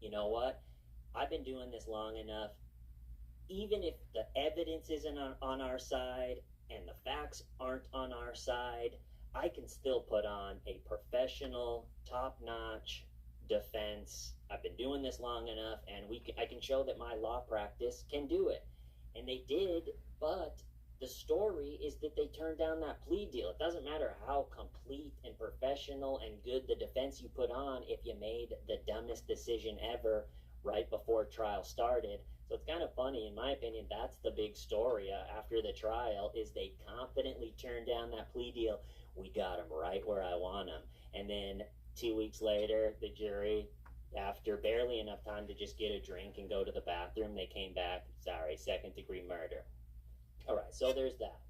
you know what? I've been doing this long enough. Even if the evidence isn't on our side and the facts aren't on our side, I can still put on a professional, top-notch defense. I've been doing this long enough, and I can show that my law practice can do it. And they did, but the story is that they turned down that plea deal. It doesn't matter how complete and professional and good the defense you put on if you made the dumbest decision ever right before trial started. So it's kind of funny, in my opinion, that's the big story after the trial, is they confidently turned down that plea deal. We got him right where I want him. And then 2 weeks later, the jury, after barely enough time to just get a drink and go to the bathroom, they came back, sorry, second-degree murder. All right, so there's that.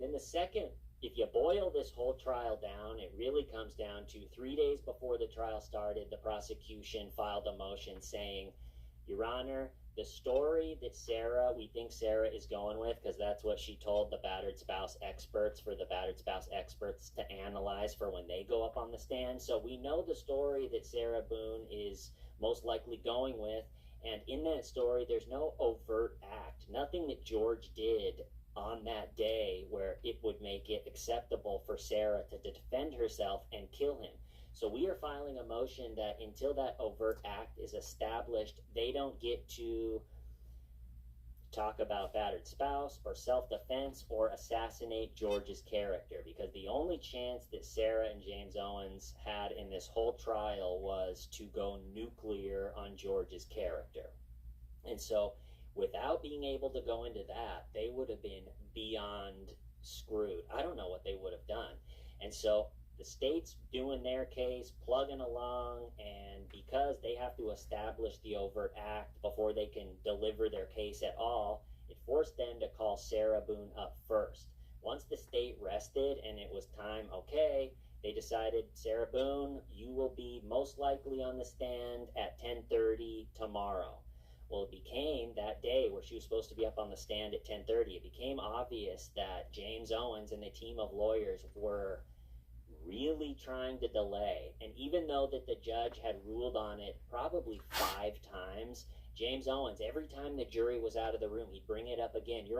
Then the second, if you boil this whole trial down, it really comes down to 3 days before the trial started, the prosecution filed a motion saying, Your Honor, the story that we think Sarah is going with, because that's what she told the battered spouse experts, for the battered spouse experts to analyze for when they go up on the stand. So we know the story that Sarah Boone is most likely going with. And in that story, there's no overt act, nothing that George did on that day where it would make it acceptable for Sarah to defend herself and kill him. So we are filing a motion that until that overt act is established, they don't get to talk about battered spouse or self-defense or assassinate George's character, because the only chance that Sarah and James Owens had in this whole trial was to go nuclear on George's character. And so without being able to go into that, they would have been beyond screwed. I don't know what they would have done. And so the state's doing their case, plugging along, and because they have to establish the overt act before they can deliver their case at all, it forced them to call Sarah Boone up first. Once the state rested and it was time, okay, they decided, Sarah Boone, you will be most likely on the stand at 10:30 tomorrow. Well, it became that day where she was supposed to be up on the stand at 10:30. It became obvious that James Owens and the team of lawyers were really trying to delay. And even though that the judge had ruled on it probably 5 times, James Owens, every time the jury was out of the room, he'd bring it up again. Your